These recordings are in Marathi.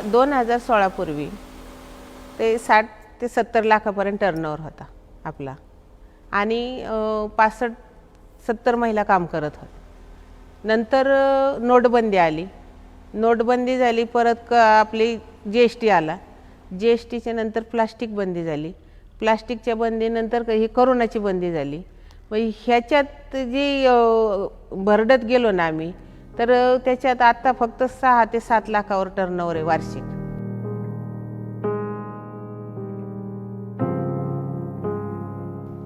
2016 पूर्वी ते 60 ते 70 लाखापर्यंत टर्नओव्हर होता आपला आणि 65-70 महिला काम करत होत्या। नंतर नोटबंदी आली, नोटबंदी झाली, परत आपली GST आला, GSTच्या नंतर प्लास्टिक बंदी झाली, प्लास्टिकच्या बंदीनंतर ही कोरोनाची बंदी झाली। मग ह्याच्यात जी भरडत गेलो ना आम्ही, तर त्याच्यात आता फक्त 6 ते 7 लाखावर टर्नओव्हर आहे वार्षिक।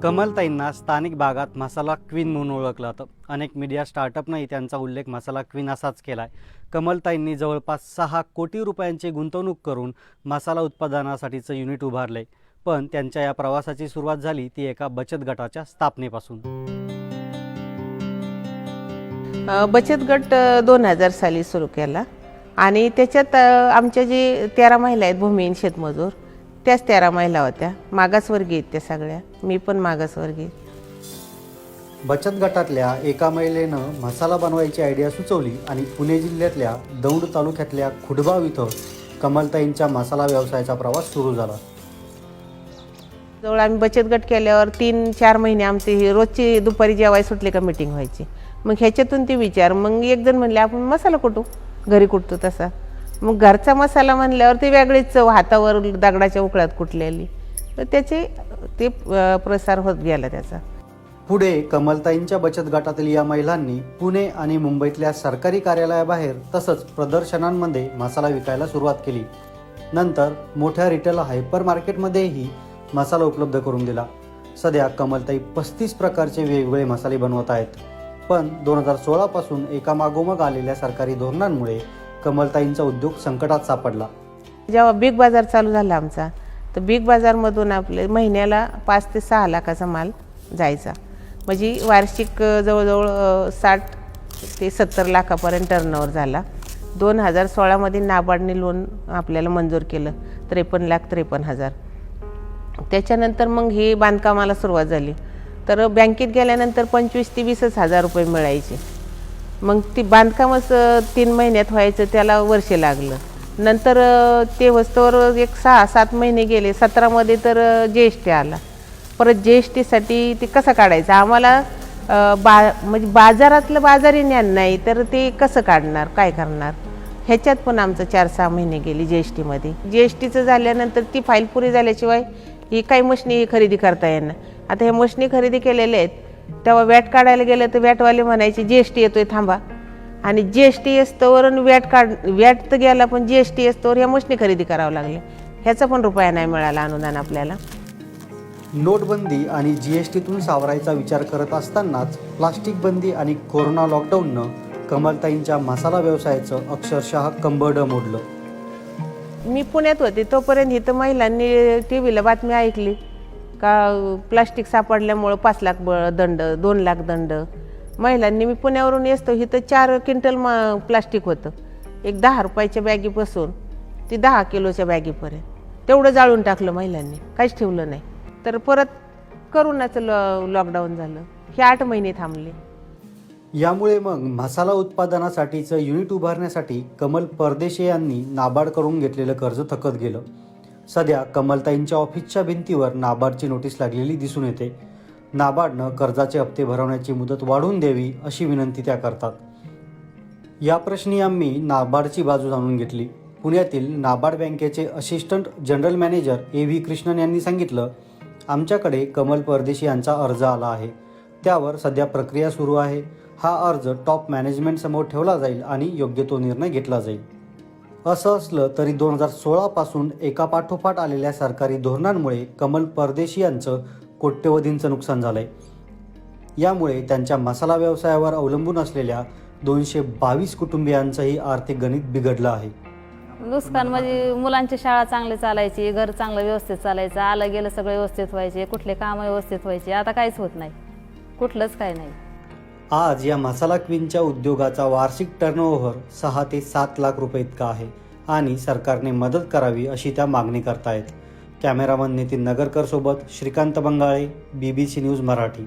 कमलताईंना स्थानिक भागात मसाला क्वीन म्हणून ओळखलं जातं। अनेक मीडिया स्टार्टअपनेही त्यांचा उल्लेख मसाला क्वीन असाच केला आहे। कमलताईंनी जवळपास 6 कोटी रुपयांची गुंतवणूक करून मसाला उत्पादनासाठीचं युनिट उभारले, पण त्यांच्या या प्रवासाची सुरुवात झाली ती एका बचत गटाच्या स्थापनेपासून। बचत गट 2000 साली सुरू केला आणि त्याच्यात आमच्या जे 13 महिला आहेत भूमिहीन शेतमजूर, त्याच 13 महिला होत्या, मागासवर्गीय आहेत त्या सगळ्या, मी पण मागासवर्गीय। बचत गटातल्या एका महिलेनं मसाला बनवायची आयडिया सुचवली आणि पुणे जिल्ह्यातल्या दौंड तालुक्यातल्या खुडगाव इथं कमलताईंच्या मसाला व्यवसायाचा प्रवास सुरू झाला। जवळ आम्ही बचत गट केल्यावर 3-4 महिने आमची रोजची दुपारी जेवाय सुटली का मीटिंग व्हायची। मग ह्याच्यातून ते विचार, मग एक जण म्हणले आपण मसाला कुटू, घरी कुटतो तसा। मग घरचा मसाला म्हणल्यावर ते वेगळीच चव, हातावर दगडाच्या उकळ्यात कुटलेली, तर त्याचे ते प्रसार होत गेला त्याचा। पुढे कमलताईंच्या बचत गटातील या महिलांनी पुणे आणि मुंबईतल्या सरकारी कार्यालयाबाहेर तसंच प्रदर्शनांमध्ये मसाला विकायला सुरुवात केली। नंतर मोठ्या रिटेल हायपर मार्केटमध्येही मसाला उपलब्ध करून दिला। सध्या कमलताई 35 प्रकारचे वेगवेगळे मसाले बनवत आहेत, पण 2016 पासून एकामागोमाग आलेल्या सरकारी धोरणांमुळे कमलताईंचा उद्योग संकटात सापडला। जेव्हा बिग बाजार चालू झाला आमचा, तर बिग बाजारमधून आपले महिन्याला 5 ते 6 लाखाचा माल जायचा, म्हणजे वार्षिक जवळजवळ 60 ते 70 लाखापर्यंत टर्नओव्हर झाला। 2016 मध्ये नाबार्डने लोन आपल्याला मंजूर केलं 53,53,000। त्याच्यानंतर मग ही बांधकामाला सुरुवात झाली, तर बँकेत गेल्यानंतर 25,000 ते 20,000 रुपये मिळायचे। मग ती बांधकामच 3 महिन्यात व्हायचं, त्याला वर्ष लागलं। नंतर ते वस्तूवर एक 6-7 महिने गेले, 17 मध्ये तर GST आला। परत GSTसाठी ते कसं काढायचं आम्हाला, म्हणजे बाजारातलं बाजारी ज्ञान नाही, तर ते कसं काढणार, काय करणार, ह्याच्यात पण आमचं 4-6 महिने गेली GSTमध्ये। GSTचं झाल्यानंतर ती फाईल पुरी झाल्याशिवाय ही काही मशनी खरेदी करता येणार। आता हे मशनी खरेदी केलेले आहेत, तेव्हा वॅट काढायला गेलं तर वॅटवाले म्हणायचे GST येतोय थांबा, आणि GST असतोवर वॅट तर गेला, पण GST असतोवर ह्या मशनी खरेदी करावं लागले, ह्याचा पण रुपया नाही मिळाला अनुदान आपल्याला। नोटबंदी आणि GSTतून सावरायचा विचार करत असतानाच प्लास्टिक बंदी आणि कोरोना लॉकडाऊननं कमलताईंच्या मसाला व्यवसायाचं अक्षरशः कंबरडं मोडलं। मी पुण्यात होते तोपर्यंत इथं महिलांनी TV ला बातमी ऐकली का प्लास्टिक सापडल्यामुळं 5 लाख दंड, 2 लाख दंड। महिलांनी, मी पुण्यावरून येतो, इथं 4 क्विंटल प्लास्टिक होतं, एक 10 रुपयाच्या बॅगीपासून ती 10 किलोच्या बॅगीपर्यंत, तेवढं जाळून टाकलं महिलांनी, काहीच ठेवलं नाही। तर परत कोरोनाचं लॉकडाऊन झालं, हे 8 महिने थांबले। यामुळे मग मसाला उत्पादनासाठीचं युनिट उभारण्यासाठी कमल परदेशी यांनी नाबार्डकडून घेतलेलं कर्ज थकत गेलं। सध्या कमलताईंच्या ऑफिसच्या भिंतीवर नाबार्डची नोटीस लागलेली दिसून येते। नाबार्डनं कर्जाचे हप्ते भरवण्याची मुदत वाढवून द्यावी अशी विनंती त्या करतात। या प्रश्नी आम्ही नाबार्डची बाजू जाणून घेतली। पुण्यातील नाबार्ड बँकेचे assistant general manager AV Krishnan यांनी सांगितलं, आमच्याकडे कमल परदेशी यांचा अर्ज आला आहे, त्यावर सध्या प्रक्रिया सुरू आहे। हा अर्ज टॉप मॅनेजमेंट समोर ठेवला जाईल आणि योग्य तो निर्णय घेतला जाईल। असं असलं तरी 2016 पासून एकापाठोपाठ आलेल्या सरकारी धोरणांमुळे कमल परदेशी यांचं कोट्यवधींचं नुकसान झालंय। यामुळे त्यांच्या मसाला व्यवसायावर अवलंबून असलेल्या 222 कुटुंबियांचंही आर्थिक गणित बिघडलं आहे। नुकसान म्हणजे मुलांची शाळा चांगली चालायची, घर चांगलं व्यवस्थित चालायचं, आलं गेलं सगळे व्यवस्थित व्हायचे, कुठले काम व्यवस्थित व्हायचे, आता काहीच होत नाही, कुठलंच काही नाही। आज या मसाला क्वीनच्या उद्योगाचा वार्षिक टर्नओव्हर 6 ते 7 लाख रुपये इतका आहे आणि सरकारने मदत करावी अशी त्या मागणी करतायत। कॅमेरामन नितीन नगरकर सोबत श्रीकांत बंगाळे, BBC न्यूज मराठी।